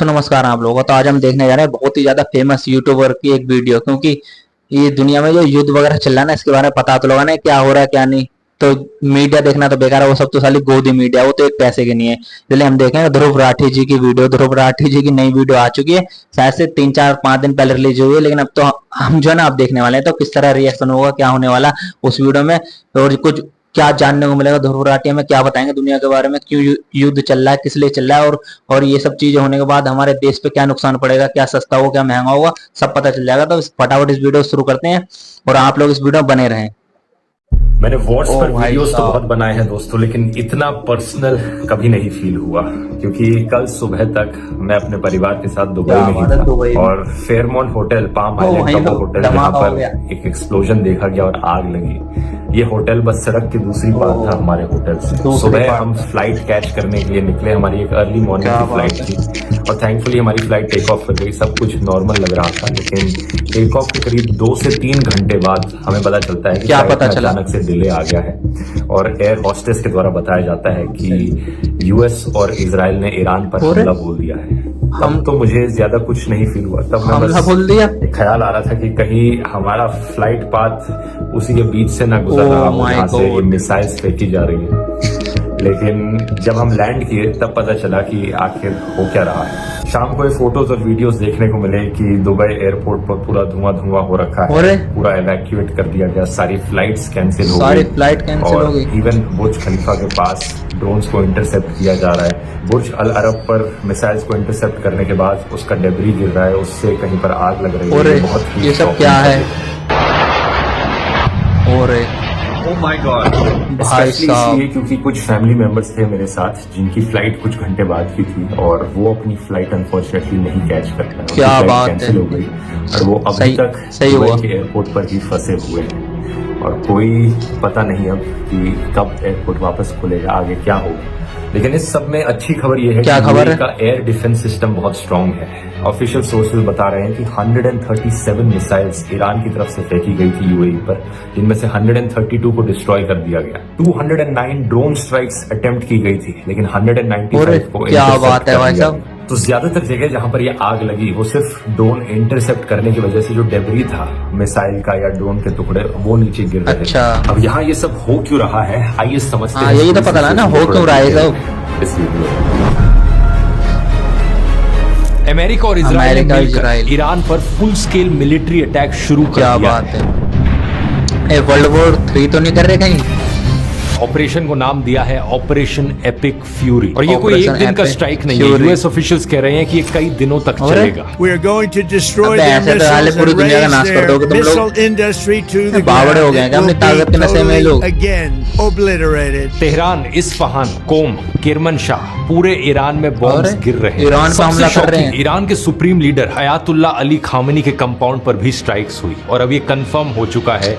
तो नमस्कार आप लोगों को। तो आज हम देखने जा रहे हैं बहुत ही ज्यादा फेमस यूट्यूबर की एक वीडियो, क्योंकि ये दुनिया में जो युद्ध वगैरह चल रहा है ना, इसके बारे में पता तो लगा ना क्या हो रहा है क्या नहीं। तो मीडिया देखना तो बेकार है, वो सब तो साली गोदी मीडिया, वो तो एक पैसे की नहीं है। इसलिए हम देखेंगे ध्रुव राठी जी की वीडियो। ध्रुव राठी जी की नई वीडियो आ चुकी है, शायद से 3 4 5 दिन पहले रिलीज हुई है, लेकिन अब तो हम जो है ना आप देखने वाले हैं। तो किस तरह रिएक्शन होगा, क्या होने वाला उस वीडियो में, और कुछ क्या जानने को मिलेगा ध्रुव राठी में, क्या बताएंगे दुनिया के बारे में, क्यों युद्ध चल रहा है, किस लिए चल रहा है, और ये सब चीजें होने के बाद हमारे देश पे क्या नुकसान पड़ेगा, क्या सस्ता होगा क्या महंगा होगा, सब पता चल जाएगा। तो फटाफट इस वीडियो शुरू करते हैं और आप लोग इस वीडियो में बने रहें। मैंने व्हाट्स पर भाई वीडियोस तो साहब। बहुत बनाए हैं दोस्तों, लेकिन इतना पर्सनल कभी नहीं फील हुआ, क्योंकि कल सुबह तक मैं अपने परिवार के साथ दुबई क्या में ही बात है, था दुबई में। और फेयरमोंट होटल, पाम वहीं आइलैंड का तो वो होटल धमाका जहाँ हो पर गया। एक एक्सप्लोजन देखा गया और आग लगी। ये होटल बस सड़क की दूसरी पार था हमारे होटल से। दूसरी सुबह पार। हम फ्लाइट कैच करने के लिए निकले, हमारी एक अर्ली मॉर्निंग क्या की फ्लाइट थी और थैंकफुली हमारी फ्लाइट टेक ऑफ कर गई। सब कुछ नॉर्मल लग रहा था, लेकिन टेक ऑफ के करीब 2 से 3 घंटे बाद हमें पता चलता है कि क्या फ्लाइट पता में चला? अचानक से डिले आ गया है और एयर होस्टेस के द्वारा बताया जाता है कि यूएस और इजराइल ने ईरान पर हमला बोल दिया है। हम तो मुझे ज्यादा कुछ नहीं फील हुआ, तब मैं हमला बस बोल दिया। एक ख्याल आ रहा था कि कहीं हमारा फ्लाइट पाथ उसी के बीच से ना गुजर Oh रहा हो my जहाँ से ये God। मिसाइल्स फेंकी जा रही है। लेकिन जब हम लैंड किए तब पता चला कि आखिर हो क्या रहा है। शाम को ये फोटोज और वीडियोस देखने को मिले कि दुबई एयरपोर्ट पर पूरा धुआं धुआं हो रखा अरे। है, पूरा इवैक्यूएट कर दिया गया, सारी फ्लाइट्स कैंसिल हो गई, सारी फ्लाइट कैंसिल और हो गई। इवन बुर्ज खलीफा के पास ड्रोन्स को इंटरसेप्ट किया जा रहा है। बुर्ज अल अरब पर मिसाइल्स को इंटरसेप्ट करने के बाद उसका डेब्री गिर रहा है, उससे कहीं पर आग लग रही है। अरे, बहुत ही ये सब shocking क्या है? और Oh my God! भाई Especially साहब। इसलिए क्योंकि कुछ फैमिली मेंबर्स थे मेरे साथ जिनकी फ्लाइट कुछ घंटे बाद की थी और वो अपनी फ्लाइट अनफॉर्चुनेटली नहीं कैच कर पाए। उनकी क्या फ्लाइट बात कैंसिल है। हो गई और वो अभी सही- तक सही दुबई हुआ। के एयरपोर्ट पर ही फंसे हुए हैं और कोई पता नहीं अब कि कब एयरपोर्ट वापस खुलेगा, आगे क्या होगा। लेकिन इस सब में अच्छी खबर यह है क्या कि खबर UAE है? का एयर डिफेंस सिस्टम बहुत स्ट्रांग है। ऑफिशियल सोर्सेज बता रहे हैं कि 137 मिसाइल्स ईरान की तरफ से फेंकी गई थी यूएई पर, जिनमें से 132 को डिस्ट्रॉय कर दिया गया। 209 ड्रोन स्ट्राइक्स अटेम्प्ट की गई थी, लेकिन 195 को क्या इंटरसेप्ट बात है कर भाई दिया साहब। गया। तो ज्यादातर जगह जहां पर ये आग लगी वो सिर्फ ड्रोन इंटरसेप्ट करने की वजह से जो डेब्री था मिसाइल का या ड्रोन के टुकड़े वो नीचे गिर रहे थे। अच्छा। अब यहाँ ये सब हो क्यों रहा है, आइए समझते हाँ, हैं। यही तो पता लगा ना, हो क्यों रहा है ये सब। इस वीडियो में। अमेरिका और इजराइल ने अमेरिका, मिलकर इजराइल। ईरान पर फुल स्केल मिलिट्री अटैक शुरू कर क्या दिया बात है। वर्ल्ड वॉर 3 तो नहीं कर रहे कहीं? ऑपरेशन को नाम दिया है ऑपरेशन एपिक फ्यूरी और ये कोई एक Operation दिन का Epic स्ट्राइक नहीं है। Fury। यूएस ऑफिशियल्स कह रहे हैं कि ये कई दिनों तक और? चलेगा। We are going to destroy अबे their ऐसे तो हाले missiles पूरी and दुनिया का raise नाश कर their दोगे तुम लोग। missile industry to the बावड़े ground. हो गए हैं It क्या will अपनी ताकत be के नशे में ये लोग? totally again obliterated. Tehran, Isfahan, Qom, Kermanshah, पूरे ईरान में बॉम्ब्स और? गिर रहे हैं। ईरान पे सबसे हमला कर रहे shocking, हैं। ईरान के supreme leader Hayatullah Ali Khamenei के कंपाउंड पर भी स्ट्राइक्स हुई और अब ये कंफर्म हो चुका है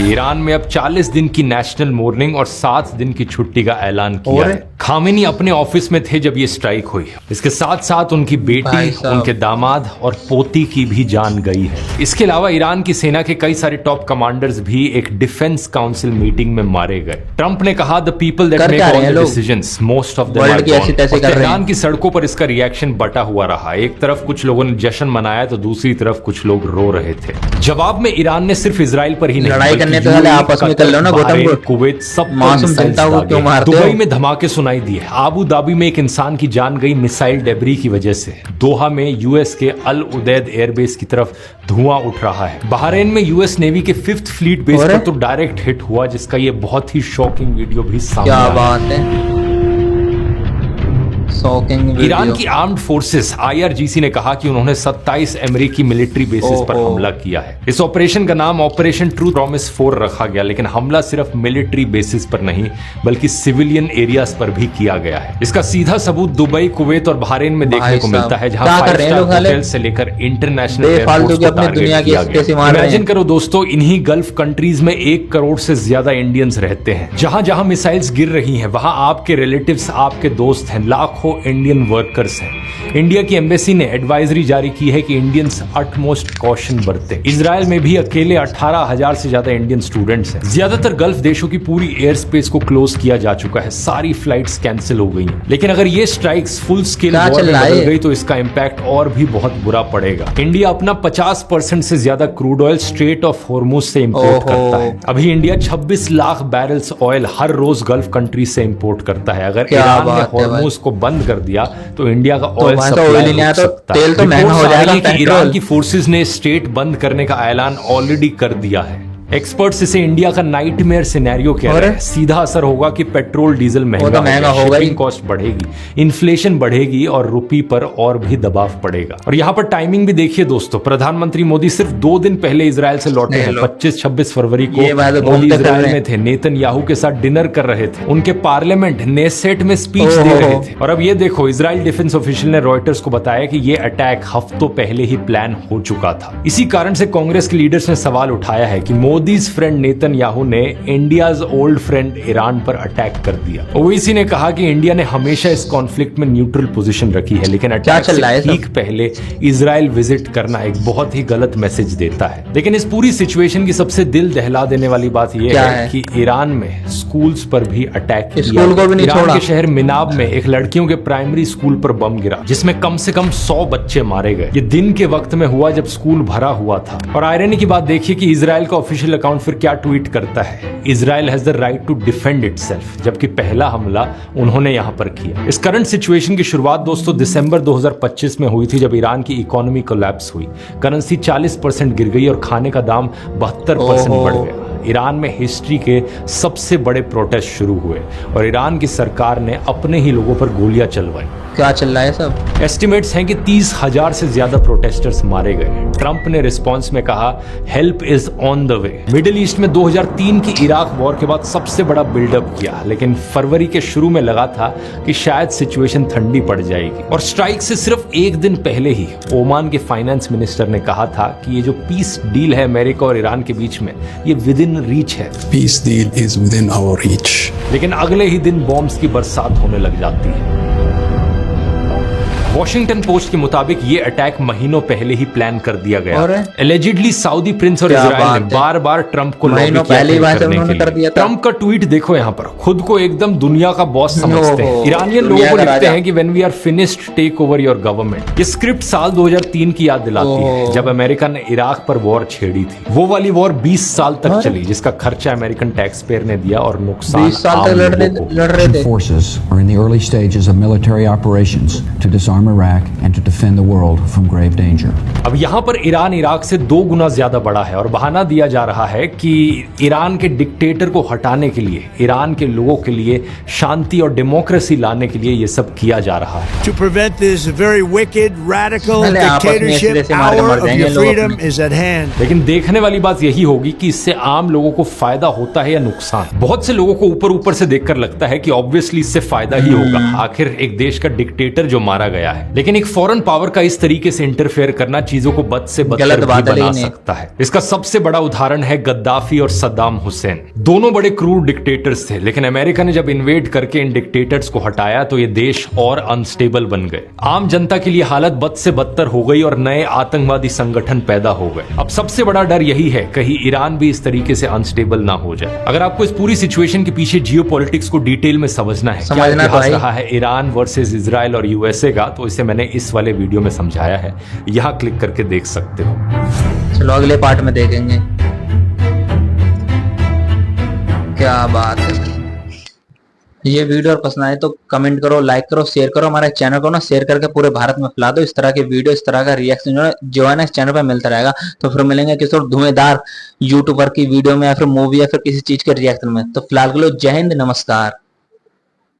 ईरान में अब 40 दिन की नेशनल मोर्निंग और 7 दिन की छुट्टी का ऐलान किया और? है। खामेनी अपने ऑफिस में थे जब ये स्ट्राइक हुई। इसके साथ साथ उनकी भाई बेटी, साहब। उनके दामाद और पोती की भी जान गई है। इसके अलावा ईरान की सेना के कई सारे टॉप कमांडर्स भी एक डिफेंस काउंसिल मीटिंग में मारे गए। ट्रंप ने कहा द पीपल दैट कर मेक क्या रहे ऑल हैं द लोग? डिसीजंस मोस्ट ऑफ वर्ल्ड की ऐसी तैसी कर रहे हैं। ईरान की सड़कों पर इसका रिएक्शन बटा हुआ रहा। एक तरफ कुछ लोगों ने जश्न मनाया तो दूसरी तरफ कुछ लोग रो रहे थे। जवाब में ईरान ने सिर्फ इजराइल पर ही नहीं, लड़ाई बल्कि करने तो साले यूएई, आपस में कर लो ना, कतर, गौतम को। बहरीन, कुवैत, सब पर मासूम मिसाइल्स जनता को दागे। क्यों मारते हो? दुबई में धमाके सुनाई दिए। आबू धाबी में एक इंसान की जान गई मिसाइल डेब्री की वजह से। दोहा में यूएस के अल उदैद एयरबेस की तरफ धुआं उठ रहा है। बहरीन में यूएस नेवी के 5th फ्लीट बेस और? पर तो डायरेक्ट हिट हुआ, जिसका ये बहुत ही शॉकिंग वीडियो भी सामने क्या आया। बात है। Shocking Iran video. की आर्म्ड फोर्सेस IRGC ने कहा कि उन्होंने 27 अमेरिकी मिलिट्री बेसिस पर ओहो। हमला किया है। इस ऑपरेशन का नाम ऑपरेशन ट्रू प्रॉमिस 4 रखा गया, लेकिन हमला सिर्फ मिलिट्री बेसिस पर नहीं बल्कि सिविलियन एरियाज पर भी किया गया है। इसका सीधा सबूत दुबई, कुवैत और बहरीन में देखने को मिलता है, जहां क्या कर 5 रहे हैं स्टार लोग साले? होटल से लेकर इंटरनेशनल बेफालतू एयरपोर्ट्स की को अपनी दुनिया टारगेट की किया स्पेस ही गया। मार रहे इमेजिन हैं। करो दोस्तों, इन्हीं गल्फ कंट्रीज में 1 करोड़ से ज्यादा इंडियंस रहते हैं। जहां जहां मिसाइल्स गिर रही हैं वहां आपके रिलेटिव्स, आपके दोस्त हैं, लाखों इंडियन वर्कर्स हैं। इंडिया की एम्बेसी ने एडवाइजरी जारी की है कि इंडियंस अटमोस्ट कॉशन बरतें। इजराइल में भी अकेले 18,000 से ज्यादा इंडियन स्टूडेंट्स हैं। ज्यादातर गल्फ देशों की पूरी एयर स्पेस को क्लोज किया जा चुका है, सारी फ्लाइट्स कैंसिल हो गई हैं। लेकिन अगर ये स्ट्राइक्स फुल स्केल क्या वॉर चल में रहा बदल है? गई तो इसका इंपैक्ट और भी बहुत बुरा पड़ेगा। इंडिया अपना 50% से ज्यादा crude oil straight of Hormuz से इंपोर्ट ओहो। करता है। अभी इंडिया 26 लाख बैरल्स ऑयल हर रोज गल्फ कंट्री से इंपोर्ट करता है। अगर क्या ईरान ने बात है हॉर्मुज को बंद कर दिया तो इंडिया का ऑयल वहाँ तो सप्लाई ऑयल ही नहीं आया रुक तो सकता है। तेल तो महंगा हो रिपोर्ट्स आ रही जाएगा, है कि ईरान पेट्रोल। की फोर्सेस ने स्टेट बंद करने का ऐलान ऑलरेडी कर दिया है। एक्सपर्ट्स इसे इंडिया का नाइटमेयर सिनेरियो कह रहे हैं। सीधा असर होगा कि पेट्रोल डीजल महंगा होगा, शिपिंग कॉस्ट बढ़ेगी, इन्फ्लेशन बढ़ेगी और रुपी पर और भी दबाव पड़ेगा। और यहाँ पर टाइमिंग भी देखिए दोस्तों, प्रधानमंत्री मोदी सिर्फ 2 दिन पहले इजराइल से लौटे हैं। 25-26 फरवरी को ये बात तो मोदी घूमते फिर इजराइल रहे में थे, नेतन्याहू के साथ डिनर कर रहे थे, उनके पार्लियामेंट नेसेट में स्पीच दे रहे थे। और अब ये देखो, इजराइल डिफेंस ऑफिशियल ने रॉयटर्स को बताया कि ये अटैक हफ्तों पहले ही प्लान हो चुका था। इसी कारण से कांग्रेस के लीडर्स ने सवाल उठाया है कि मोदीज फ्रेंड नेतन्याहू ने इंडियाज ओल्ड फ्रेंड ईरान पर अटैक कर दिया। ओवैसी ने कहा कि इंडिया ने हमेशा इस कॉन्फ्लिक्ट में न्यूट्रल पोजीशन रखी है, लेकिन अटैक चल रहा है से ठीक पहले इजराइल विजिट करना एक बहुत ही गलत मैसेज देता है। लेकिन इस पूरी सिचुएशन की सबसे दिल दहला देने वाली बात यह है कि ईरान में स्कूल्स पर भी अटैक किया। स्कूल को भी नहीं ईरान छोड़ा। के शहर मिनाब में एक लड़कियों के प्राइमरी स्कूल पर बम गिरा, जिसमें कम से कम 100 बच्चे मारे गए। ये दिन के वक्त में हुआ जब स्कूल भरा हुआ था। और आयरनी की बात देखिए कि इजराइल का ऑफिशियल अकाउंट फिर क्या ट्वीट करता है, Israel has the right to defend itself, जबकि पहला हमला उन्होंने यहां पर किया। इस करंट सिचुएशन की शुरुआत दोस्तों दिसंबर 2025 में हुई थी, जब ईरान की इकोनॉमी कोलैप्स हुई, करेंसी 40% गिर गई और खाने का दाम 72% बढ़ गया। ईरान में हिस्ट्री के सबसे बड़े प्रोटेस्ट शुरू हुए और ईरान की सरकार ने अपने ही लोगों पर गोलियां चलवाई। क्या चल रहा है सब? एस्टिमेट्स हैं कि 30,000 से ज्यादा प्रोटेस्टर्स मारे गए। ट्रंप ने रिस्पांस में कहा, help is on the way. Middle east में 2003 की इराक वॉर के बाद सबसे बड़ा बिल्डअप किया, लेकिन फरवरी के शुरू में लगा था कि शायद सिचुएशन ठंडी पड़ जाएगी। और स्ट्राइक से सिर्फ 1 दिन पहले ही ओमान के फाइनेंस मिनिस्टर ने कहा था कि ये जो पीस डील है अमेरिका और ईरान के बीच में, ये विद इन रीच है। Peace deal is within our reach. लेकिन अगले ही दिन बॉम्ब्स की बरसात होने लग जाती है। वॉशिंगटन पोस्ट के मुताबिक ये अटैक महीनों पहले ही प्लान कर दिया गया। एलिजिडली सऊदी प्रिंस और क्या इजराइल बात ने है? बार बार ट्रंप को लॉबी महीनों किया पहले ही था बात करने उन्होंने के कर लिए। दिया था। ट्रंप का ट्वीट देखो यहाँ पर, खुद को एकदम दुनिया का बॉस समझते हैं। ओहो, ईरानियन दुनिया लोगों को का लिखते राजा। हैं कि when we are finished take over your government. ये स्क्रिप्ट साल 2003 की याद दिलाती है, जब अमेरिका ने इराक पर वॉर छेड़ी थी। वो वाली वॉर 20 साल तक चली, जिसका खर्चा अमेरिकन टैक्स पेयर ने दिया और नुकसान 20 साल आम तक लोगों को। लड़ रहे थे। Forces are in the early stages of military operations to disarm Iraq and to defend the world from grave danger. अब यहाँ पर ईरान इराक से 2 गुना ज्यादा बड़ा है और बहाना दिया जा रहा है कि ईरान के डिक्टेटर को हटाने के लिए, ईरान के लोगों के लिए शांति और डेमोक्रेसी लाने के लिए ये सब किया जा रहा है। To prevent this very wicked, radical अरे आपस में एक dictatorship, दूसरे से मार के hour मर of जाएंगे your लोग freedom अपने। is at hand. लेकिन देखने वाली बात यही होगी कि इससे आम लोगों को फायदा होता है या नुकसान। बहुत से लोगों को ऊपर ऊपर से देखकर लगता है कि ऑब्वियसली इससे फायदा ही होगा, आखिर एक देश का डिक्टेटर जो मारा गया है। लेकिन एक फॉरेन पावर का इस तरीके से इंटरफेयर करना चीजों को बद से बदतर भी बना सकता है। इसका सबसे बड़ा उदाहरण है गद्दाफी और सद्दाम हुसैन। दोनों बड़े क्रूर डिक्टेटर्स थे, लेकिन अमेरिका ने जब इन्वेड करके इन डिक्टेटर्स को हटाया तो ये देश और अनस्टेबल बन गए। आम जनता के लिए हालत बद से बदतर हो गई और नए आतंकवादी संगठन पैदा हो गए। अब सबसे बड़ा डर यही है, कहीं ईरान भी इस तरीके से अनस्टेबल ना हो जाए। अगर आपको इस पूरी सिचुएशन के पीछे जियोपॉलिटिक्स को डिटेल में समझना है, क्या इतिहास रहा है ईरान वर्सेस इजराइल और यूएसए का, तो इसे मैंने इस वाले वीडियो में समझाया है, यहां क्लिक करके देख सकते हो। चलो अगले पार्ट में देखेंगे। क्या बात है। ये वीडियो पसंद आए तो कमेंट करो, लाइक करो, शेयर करो। हमारे चैनल को ना शेयर करके पूरे भारत में फैला दो। इस तरह के वीडियो, इस तरह का रिएक्शन जो है ना इस चैनल पे मिलता रहेगा। तो फिर मिलेंगे किसी और धुएंधार यूट्यूबर की वीडियो में या फिर मूवी या फिर किसी चीज के रिएक्शन में। तो फिलहाल के लिए जय हिंद, नमस्कार।